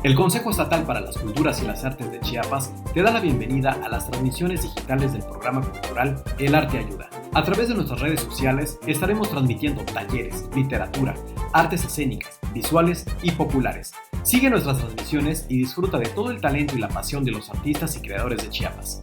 El Consejo Estatal para las Culturas y las Artes de Chiapas te da la bienvenida a las transmisiones digitales del programa cultural El Arte Ayuda. A través de nuestras redes sociales estaremos transmitiendo talleres, literatura, artes escénicas, visuales y populares. Sigue nuestras transmisiones y disfruta de todo el talento y la pasión de los artistas y creadores de Chiapas.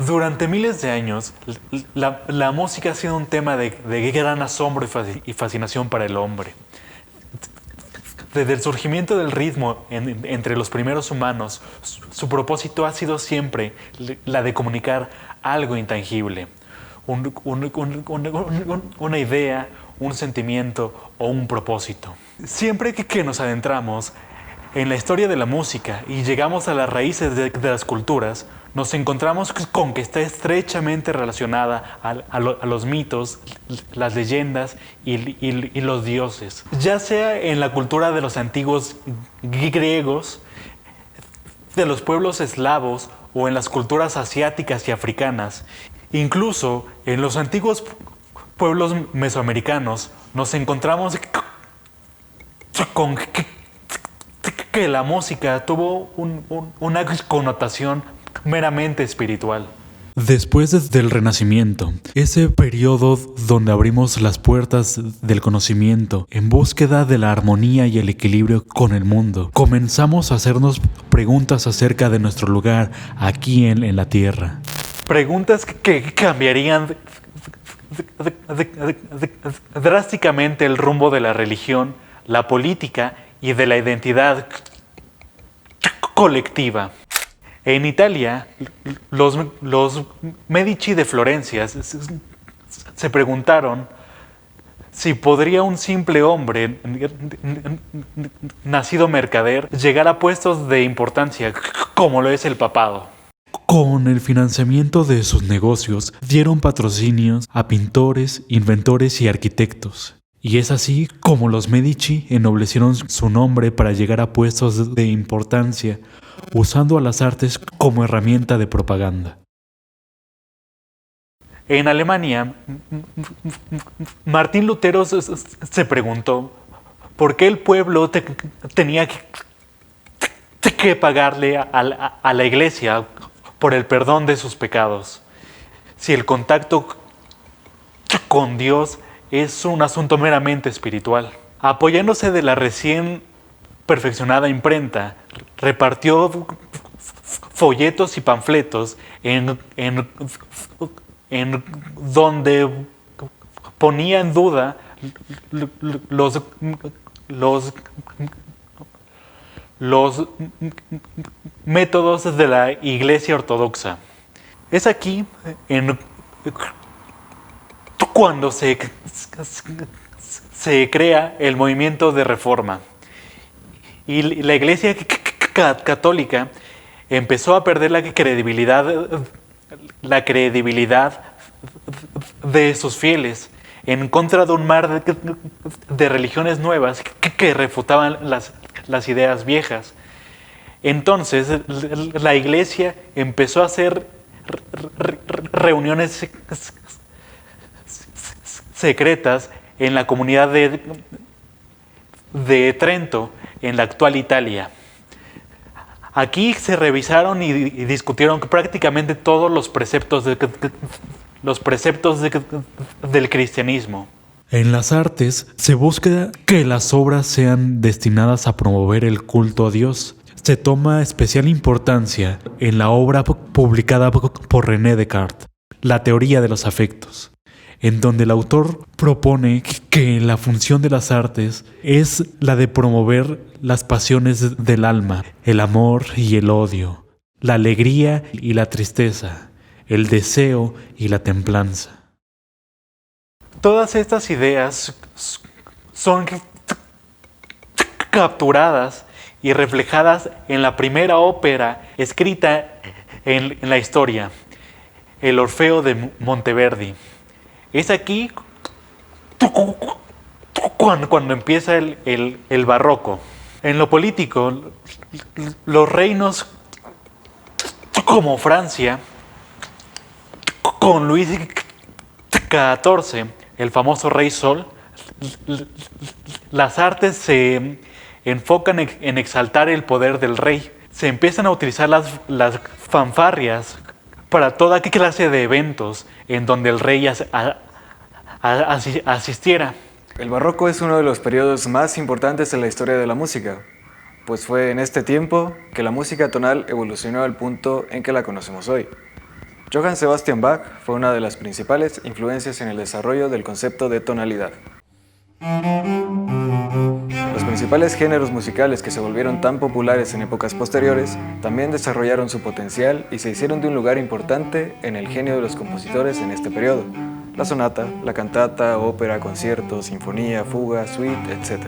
Durante miles de años, la música ha sido un tema de gran asombro y fascinación para el hombre. Desde el surgimiento del ritmo entre los primeros humanos, su propósito ha sido siempre la de comunicar algo intangible, una idea, un sentimiento o un propósito. Siempre que nos adentramos en la historia de la música y llegamos a las raíces de las culturas, nos encontramos con que está estrechamente relacionada a los mitos, las leyendas y los dioses. Ya sea en la cultura de los antiguos griegos, de los pueblos eslavos o en las culturas asiáticas y africanas, incluso en los antiguos pueblos mesoamericanos, nos encontramos con que la música tuvo una connotación meramente espiritual. Después del Renacimiento, ese periodo donde abrimos las puertas del conocimiento en búsqueda de la armonía y el equilibrio con el mundo, comenzamos a hacernos preguntas acerca de nuestro lugar aquí en la Tierra. Preguntas que cambiarían drásticamente el rumbo de la religión, la política y de la identidad colectiva. En Italia, los Medici de Florencia se preguntaron si podría un simple hombre nacido mercader llegar a puestos de importancia como lo es el papado. Con el financiamiento de sus negocios, dieron patrocinios a pintores, inventores y arquitectos. Y es así como los Medici ennoblecieron su nombre para llegar a puestos de importancia, usando a las artes como herramienta de propaganda. En Alemania, Martín Lutero se preguntó por qué el pueblo tenía que pagarle a la iglesia por el perdón de sus pecados, si el contacto con Dios es un asunto meramente espiritual. Apoyándose de la recién perfeccionada imprenta, repartió folletos y panfletos en donde ponía en duda los métodos de la Iglesia Ortodoxa. Es aquí cuando se crea el movimiento de Reforma y la Iglesia Católica empezó a perder la credibilidad de sus fieles en contra de un mar de religiones nuevas que refutaban las ideas viejas. Entonces la iglesia empezó a hacer reuniones secretas en la comunidad de Trento, en la actual Italia. Aquí se revisaron y discutieron prácticamente todos los preceptos del cristianismo. En las artes se busca que las obras sean destinadas a promover el culto a Dios. Se toma especial importancia en la obra publicada por René Descartes, La teoría de los afectos, en donde el autor propone que la función de las artes es la de promover las pasiones del alma, el amor y el odio, la alegría y la tristeza, el deseo y la templanza. Todas estas ideas son capturadas y reflejadas en la primera ópera escrita en la historia, el Orfeo de Monteverdi. Es aquí cuando empieza el barroco. En lo político, los reinos como Francia, con Luis XIV, el famoso Rey Sol, las artes se enfocan en exaltar el poder del rey. Se empiezan a utilizar las fanfarrias para toda clase de eventos en donde el rey asistiera. El barroco es uno de los periodos más importantes en la historia de la música, pues fue en este tiempo que la música tonal evolucionó al punto en que la conocemos hoy. Johann Sebastian Bach fue una de las principales influencias en el desarrollo del concepto de tonalidad. Los principales géneros musicales que se volvieron tan populares en épocas posteriores también desarrollaron su potencial y se hicieron de un lugar importante en el genio de los compositores en este periodo: la sonata, la cantata, ópera, concierto, sinfonía, fuga, suite, etc.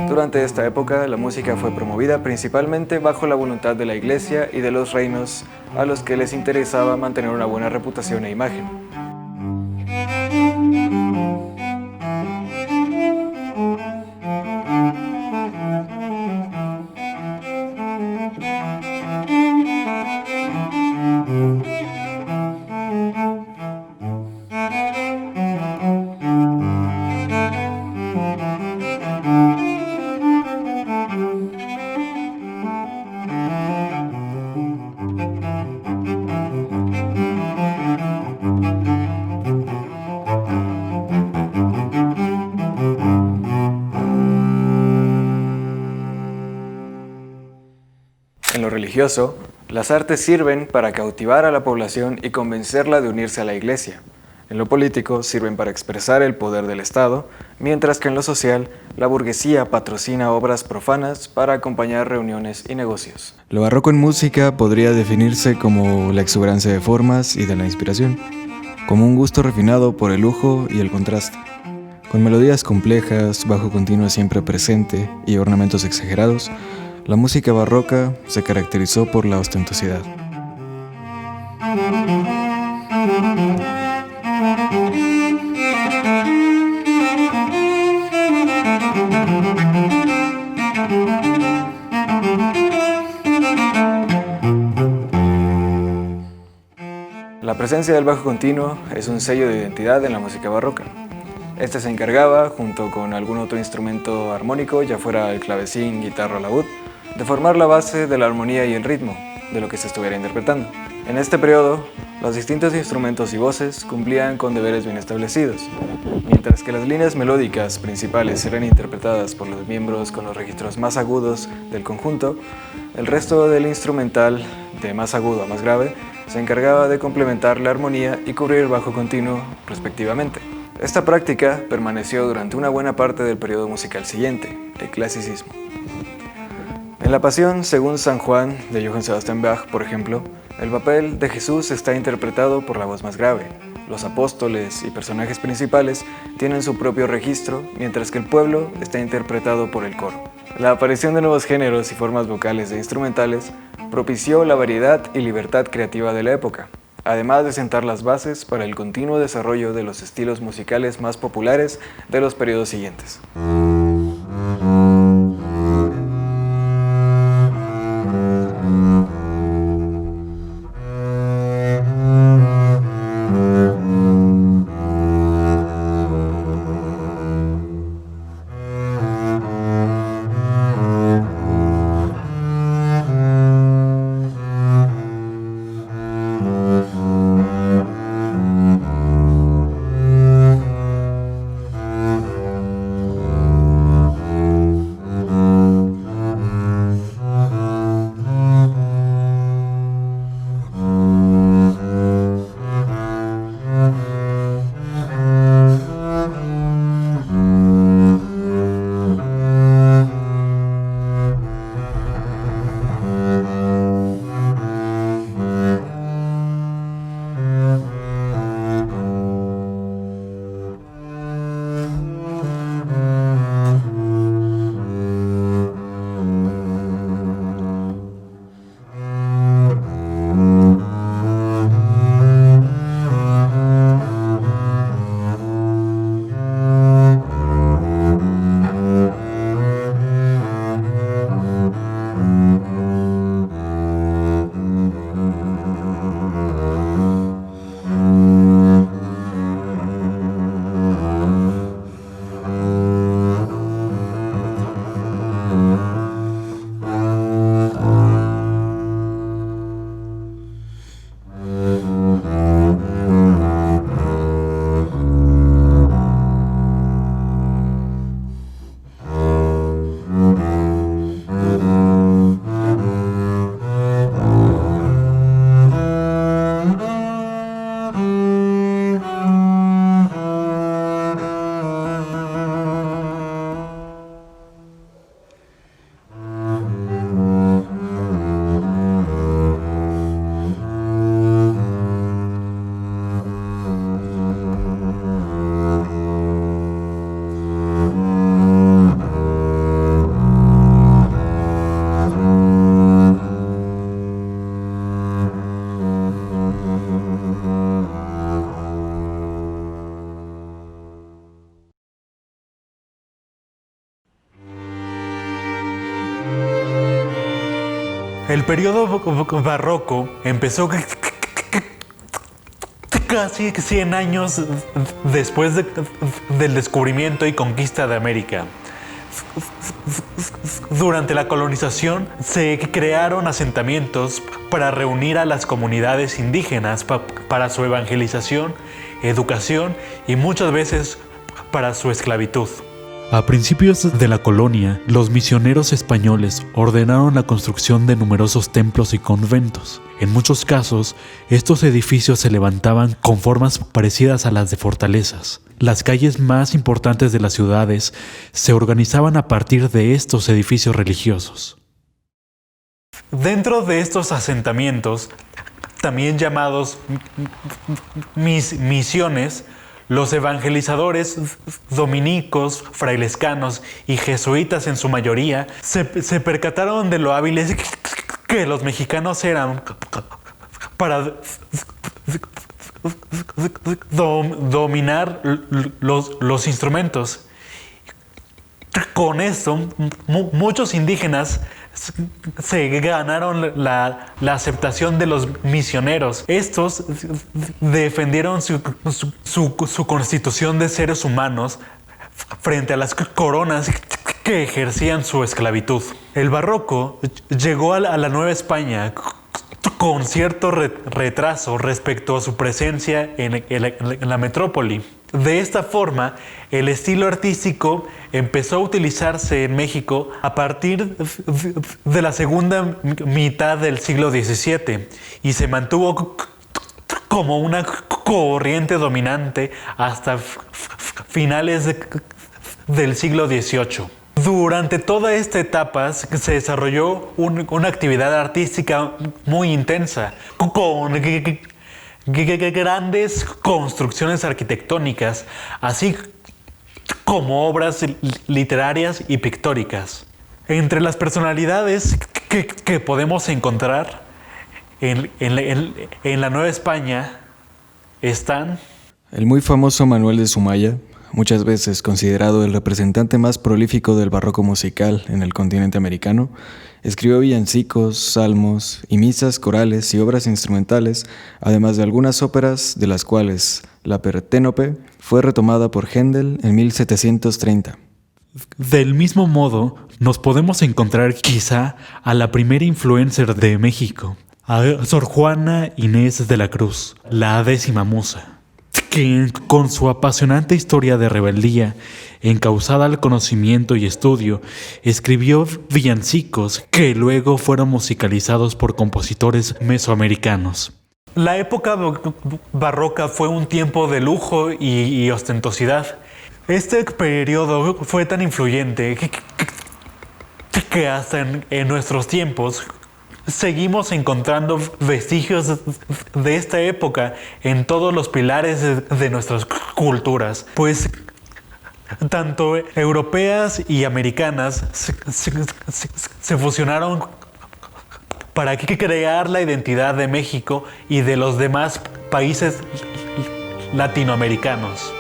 Durante esta época, la música fue promovida principalmente bajo la voluntad de la Iglesia y de los reinos a los que les interesaba mantener una buena reputación e imagen. En lo religioso, las artes sirven para cautivar a la población y convencerla de unirse a la Iglesia. En lo político, sirven para expresar el poder del Estado, mientras que en lo social, la burguesía patrocina obras profanas para acompañar reuniones y negocios. Lo barroco en música podría definirse como la exuberancia de formas y de la inspiración, como un gusto refinado por el lujo y el contraste. Con melodías complejas, bajo continuo siempre presente y ornamentos exagerados, la música barroca se caracterizó por la ostentosidad. La presencia del bajo continuo es un sello de identidad en la música barroca. Este se encargaba, junto con algún otro instrumento armónico, ya fuera el clavecín, guitarra o laúd, de formar la base de la armonía y el ritmo de lo que se estuviera interpretando. En este periodo, los distintos instrumentos y voces cumplían con deberes bien establecidos. Mientras que las líneas melódicas principales eran interpretadas por los miembros con los registros más agudos del conjunto, el resto del instrumental, de más agudo a más grave, se encargaba de complementar la armonía y cubrir el bajo continuo, respectivamente. Esta práctica permaneció durante una buena parte del periodo musical siguiente, el clasicismo. En la Pasión, según San Juan, de Johann Sebastian Bach, por ejemplo, el papel de Jesús está interpretado por la voz más grave. Los apóstoles y personajes principales tienen su propio registro, mientras que el pueblo está interpretado por el coro. La aparición de nuevos géneros y formas vocales e instrumentales propició la variedad y libertad creativa de la época, además de sentar las bases para el continuo desarrollo de los estilos musicales más populares de los periodos siguientes. El periodo barroco empezó casi 100 años después del descubrimiento y conquista de América. Durante la colonización se crearon asentamientos para reunir a las comunidades indígenas para su evangelización, educación y muchas veces para su esclavitud. A principios de la colonia, los misioneros españoles ordenaron la construcción de numerosos templos y conventos. En muchos casos, estos edificios se levantaban con formas parecidas a las de fortalezas. Las calles más importantes de las ciudades se organizaban a partir de estos edificios religiosos. Dentro de estos asentamientos, también llamados misiones, los evangelizadores dominicos, frailescanos y jesuitas en su mayoría se percataron de lo hábiles que los mexicanos eran para dominar los instrumentos. Con esto, muchos indígenas se ganaron la aceptación de los misioneros. Estos defendieron su constitución de seres humanos frente a las coronas que ejercían su esclavitud. El barroco llegó a la Nueva España con cierto retraso respecto a su presencia en la metrópoli. De esta forma, el estilo artístico empezó a utilizarse en México a partir de la segunda mitad del siglo XVII y se mantuvo como una corriente dominante hasta finales del siglo XVIII. Durante toda esta etapa se desarrolló una actividad artística muy intensa, con grandes construcciones arquitectónicas, así como obras literarias y pictóricas. Entre las personalidades que podemos encontrar en la Nueva España están el muy famoso Manuel de Sumaya, muchas veces considerado el representante más prolífico del barroco musical en el continente americano. Escribió villancicos, salmos y misas corales y obras instrumentales, además de algunas óperas, de las cuales la Parténope fue retomada por Händel en 1730. Del mismo modo, nos podemos encontrar quizá a la primera influencer de México, a Sor Juana Inés de la Cruz, la 10ª musa, que con su apasionante historia de rebeldía, encauzada al conocimiento y estudio, escribió villancicos que luego fueron musicalizados por compositores mesoamericanos. La época barroca fue un tiempo de lujo y ostentosidad. Este periodo fue tan influyente que hasta en nuestros tiempos seguimos encontrando vestigios de esta época en todos los pilares de nuestras culturas, pues tanto europeas y americanas se fusionaron para crear la identidad de México y de los demás países latinoamericanos.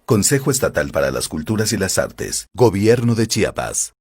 Consejo Estatal para las Culturas y las Artes. Gobierno de Chiapas.